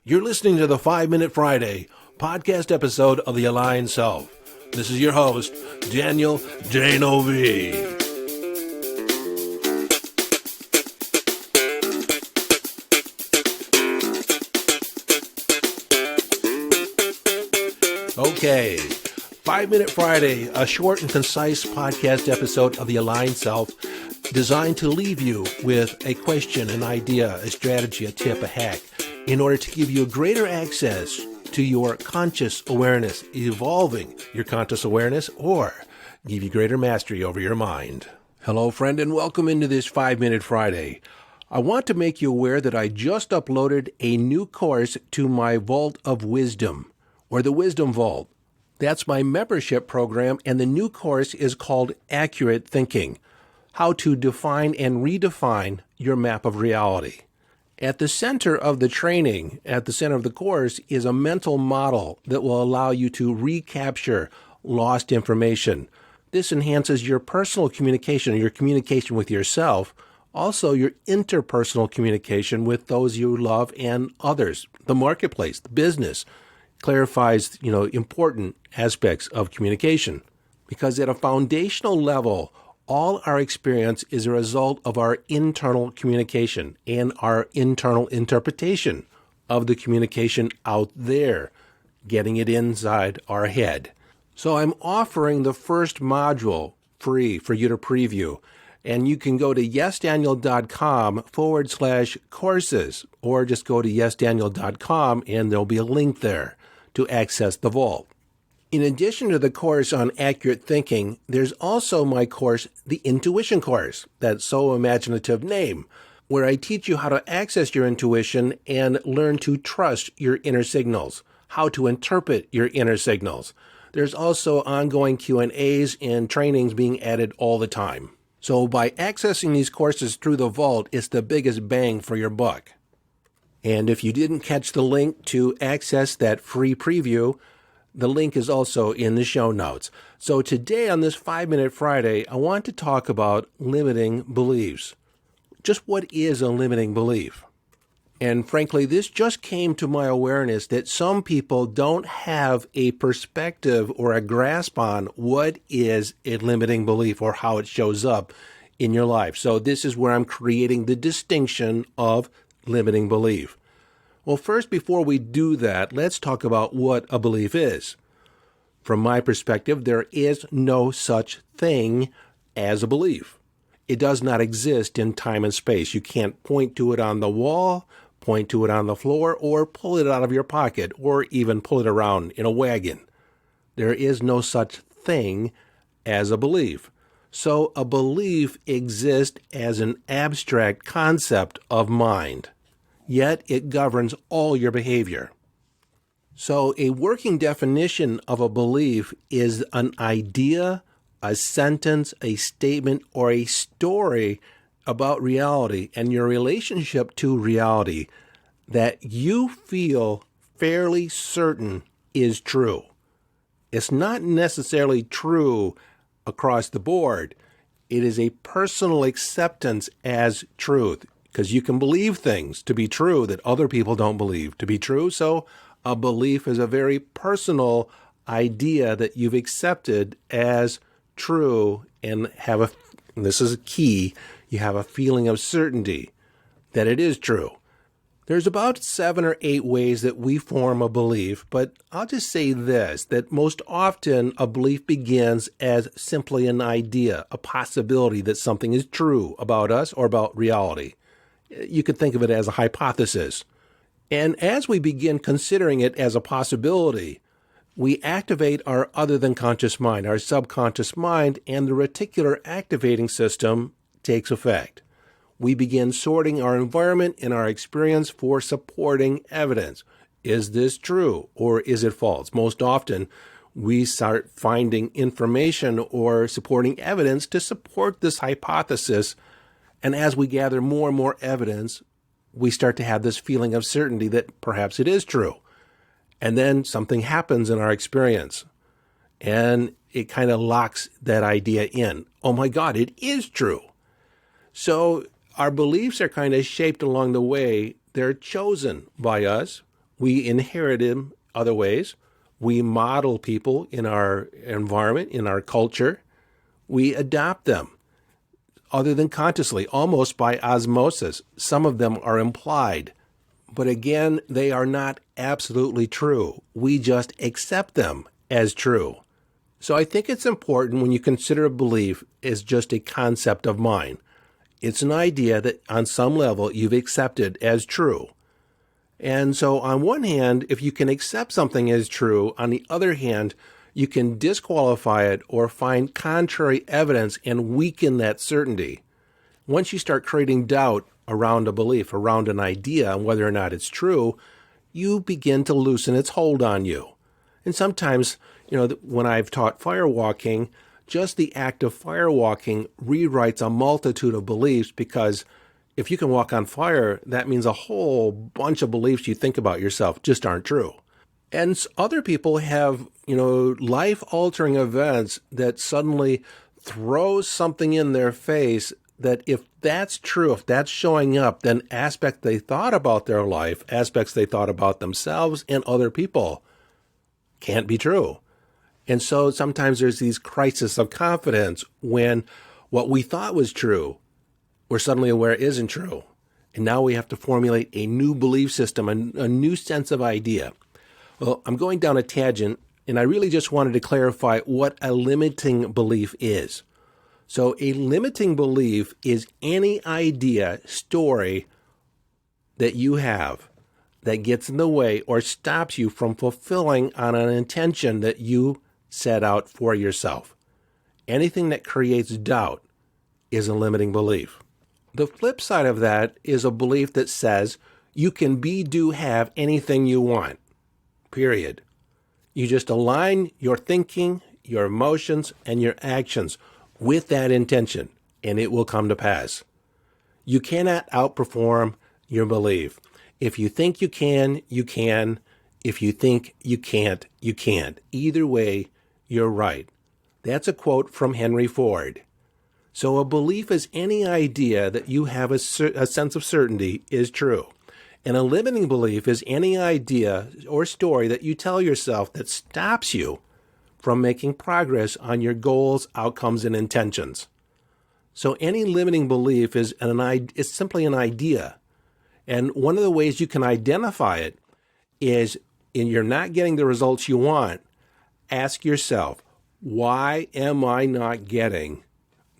You're listening to the 5-Minute Friday podcast episode of The Aligned Self. This is your host, Daniel J-Novi. Okay, 5-Minute Friday, a short and concise podcast episode of The Aligned Self, designed to leave you with a question, an idea, a strategy, a tip, a hack, in order to give you greater access to your conscious awareness, evolving your conscious awareness, or give you greater mastery over your mind. Hello, friend, and welcome into this 5-Minute Friday. I want to make you aware that I just uploaded a new course to my Vault of Wisdom, or the Wisdom Vault. That's my membership program, and the new course is called Accurate Thinking: How to Define and Redefine Your Map of Reality. At the center of the training, at the center of the course, is a mental model that will allow you to recapture lost information. This enhances your personal communication, your communication with yourself, also your interpersonal communication with those you love and others, the marketplace, the business. Clarifies, important aspects of communication. Because at a foundational level, all our experience is a result of our internal communication and our internal interpretation of the communication out there, getting it inside our head. So I'm offering the first module free for you to preview. And you can go to yesdaniel.com/courses, or just go to yesdaniel.com and there'll be a link there to access the vault. In addition to the course on accurate thinking, there's also my course, the Intuition Course, that so imaginative name, where I teach you how to access your intuition and learn to trust your inner signals, how to interpret your inner signals. There's also ongoing Q&As and trainings being added all the time. So by accessing these courses through the vault, it's the biggest bang for your buck. And if you didn't catch the link to access that free preview, the link is also in the show notes. So today on this 5-Minute Friday, I want to talk about limiting beliefs. Just what is a limiting belief? And frankly, this just came to my awareness that some people don't have a perspective or a grasp on what is a limiting belief or how it shows up in your life. So this is where I'm creating the distinction of limiting belief. Well, first, before we do that, let's talk about what a belief is. From my perspective, there is no such thing as a belief. It does not exist in time and space. You can't point to it on the wall, point to it on the floor, or pull it out of your pocket, or even pull it around in a wagon. There is no such thing as a belief. So a belief exists as an abstract concept of mind, yet it governs all your behavior. So a working definition of a belief is an idea, a sentence, a statement, or a story about reality and your relationship to reality that you feel fairly certain is true. It's not necessarily true across the board. It is a personal acceptance as truth, because you can believe things to be true that other people don't believe to be true. So a belief is a very personal idea that you've accepted as true and and this is key, you have a feeling of certainty that it is true. There's about 7 or 8 ways that we form a belief, but I'll just say this, that most often a belief begins as simply an idea, a possibility that something is true about us or about reality. You could think of it as a hypothesis. And as we begin considering it as a possibility, we activate our other than conscious mind, our subconscious mind, and the reticular activating system takes effect. We begin sorting our environment and our experience for supporting evidence. Is this true or is it false? Most often, we start finding information or supporting evidence to support this hypothesis. And as we gather more and more evidence, we start to have this feeling of certainty that perhaps it is true. And then something happens in our experience, and it kind of locks that idea in. Oh my God, it is true. So our beliefs are kind of shaped along the way. They're chosen by us. We inherit them other ways. We model people in our environment, in our culture. We adopt them other than consciously, almost by osmosis. Some of them are implied. But again, they are not absolutely true. We just accept them as true. So I think it's important when you consider a belief as just a concept of mind. It's an idea that on some level you've accepted as true. And so on one hand, if you can accept something as true, on the other hand, you can disqualify it or find contrary evidence and weaken that certainty. Once you start creating doubt around a belief, around an idea, and whether or not it's true, you begin to loosen its hold on you. And sometimes, when I've taught firewalking, just the act of firewalking rewrites a multitude of beliefs, because if you can walk on fire, that means a whole bunch of beliefs you think about yourself just aren't true. And other people have, life-altering events that suddenly throws something in their face that if that's true, if that's showing up, then aspects they thought about their life, aspects they thought about themselves and other people can't be true. And so sometimes there's these crises of confidence when what we thought was true, we're suddenly aware it isn't true. And now we have to formulate a new belief system, a new sense of idea. Well, I'm going down a tangent, and I really just wanted to clarify what a limiting belief is. So a limiting belief is any idea, story that you have that gets in the way or stops you from fulfilling on an intention that you set out for yourself. Anything that creates doubt is a limiting belief. The flip side of that is a belief that says you can be, do, have anything you want, period. You just align your thinking, your emotions, and your actions with that intention, and it will come to pass. You cannot outperform your belief. If you think you can, you can. If you think you can't, you can't. Either way, you're right. That's a quote from Henry Ford. So a belief is any idea that you have a sense of certainty is true. And a limiting belief is any idea or story that you tell yourself that stops you from making progress on your goals, outcomes, and intentions. So any limiting belief is simply an idea. And one of the ways you can identify it is, when you're not getting the results you want, ask yourself, why am I not getting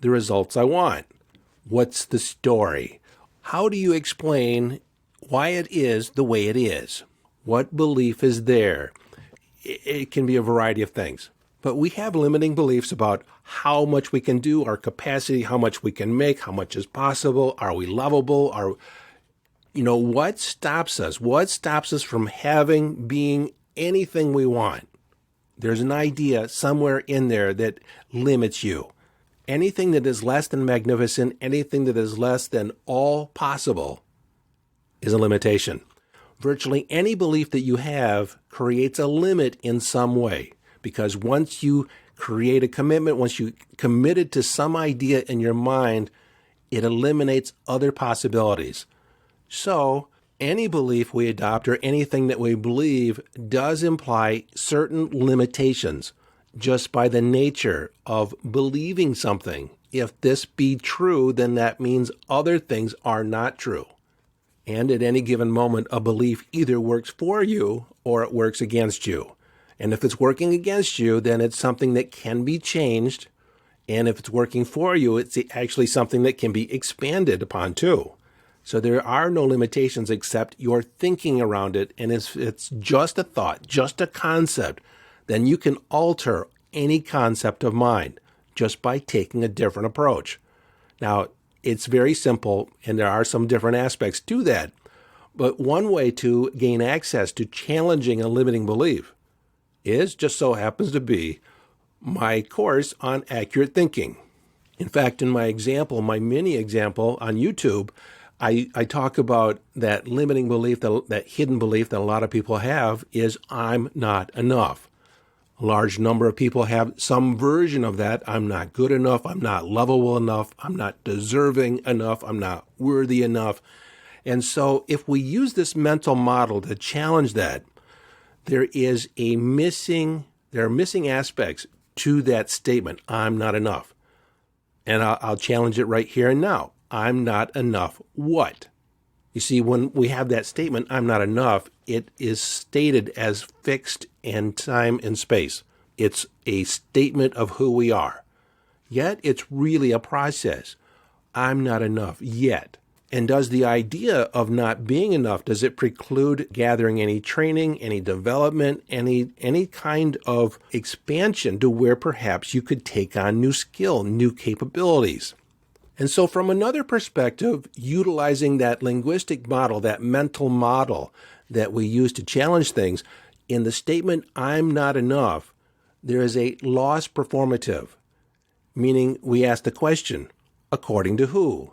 the results I want? What's the story? How do you explain why it is the way it is? What belief is there? It can be a variety of things. But we have limiting beliefs about how much we can do, our capacity, how much we can make, how much is possible, are we lovable, what stops us? What stops us from being anything we want? There's an idea somewhere in there that limits you. Anything that is less than magnificent, anything that is less than all possible is a limitation. Virtually any belief that you have creates a limit in some way, because once you create a commitment, once you committed to some idea in your mind, it eliminates other possibilities. So any belief we adopt or anything that we believe does imply certain limitations just by the nature of believing something. If this be true, then that means other things are not true. And at any given moment, a belief either works for you or it works against you. And if it's working against you, then it's something that can be changed. And if it's working for you, it's actually something that can be expanded upon too. So there are no limitations except your thinking around it. And if it's just a thought, just a concept, then you can alter any concept of mind just by taking a different approach. Now, it's very simple, and there are some different aspects to that. But one way to gain access to challenging a limiting belief is, just so happens to be, my course on accurate thinking. In fact, in my example, my mini example on YouTube, I talk about that limiting belief, that hidden belief that a lot of people have is, I'm not enough. A large number of people have some version of that. I'm not good enough. I'm not lovable enough. I'm not deserving enough. I'm not worthy enough. And so if we use this mental model to challenge that, there are missing aspects to that statement, I'm not enough. And I'll challenge it right here and now. I'm not enough what? You see, when we have that statement, I'm not enough, it is stated as fixed in time and space. It's a statement of who we are. Yet it's really a process. I'm not enough yet. And does the idea of not being enough, does it preclude gathering any training, any development, any kind of expansion to where perhaps you could take on new skill, new capabilities? And so from another perspective, utilizing that linguistic model, that mental model that we use to challenge things, in the statement, I'm not enough, there is a lost performative, meaning we ask the question, according to who?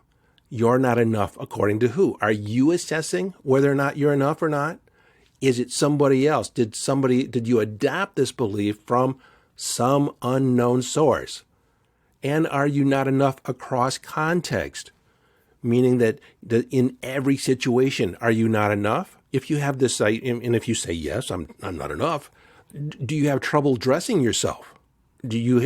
You're not enough according to who? Are you assessing whether or not you're enough or not? Is it somebody else? Did you adapt this belief from some unknown source? And are you not enough across context? Meaning that in every situation, are you not enough? If you have this, and if you say, yes, I'm not enough, do you have trouble dressing yourself?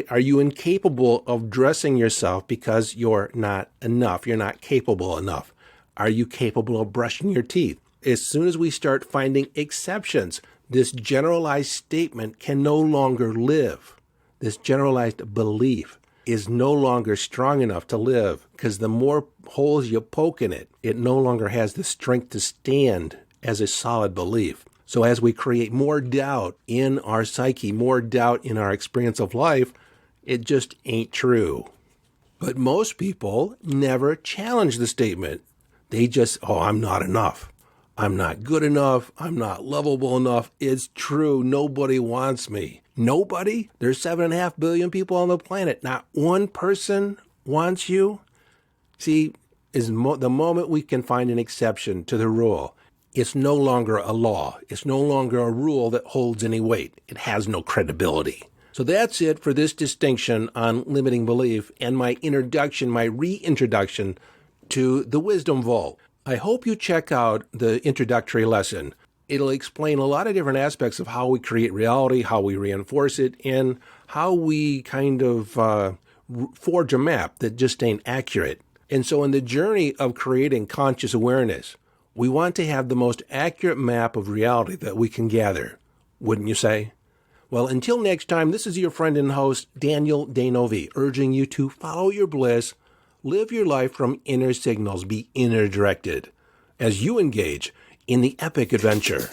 Are you incapable of dressing yourself because you're not enough? You're not capable enough. Are you capable of brushing your teeth? As soon as we start finding exceptions, this generalized statement can no longer live. This generalized belief is no longer strong enough to live because the more holes you poke in it, it no longer has the strength to stand as a solid belief. So as we create more doubt in our psyche, more doubt in our experience of life, it just ain't true. But most people never challenge the statement. They just, I'm not enough. I'm not good enough. I'm not lovable enough. It's true. Nobody wants me. Nobody? There's 7.5 billion people on the planet. Not one person wants you? See, the moment we can find an exception to the rule, it's no longer a law. It's no longer a rule that holds any weight. It has no credibility. So that's it for this distinction on limiting belief and my reintroduction to the Wisdom Vault. I hope you check out the introductory lesson. It'll explain a lot of different aspects of how we create reality, how we reinforce it, and how we kind of forge a map that just ain't accurate. And so in the journey of creating conscious awareness, we want to have the most accurate map of reality that we can gather, wouldn't you say? Well, until next time, this is your friend and host, Daniel Danovi, urging you to follow your bliss, live your life from inner signals, be inner directed, as you engage in the epic adventure.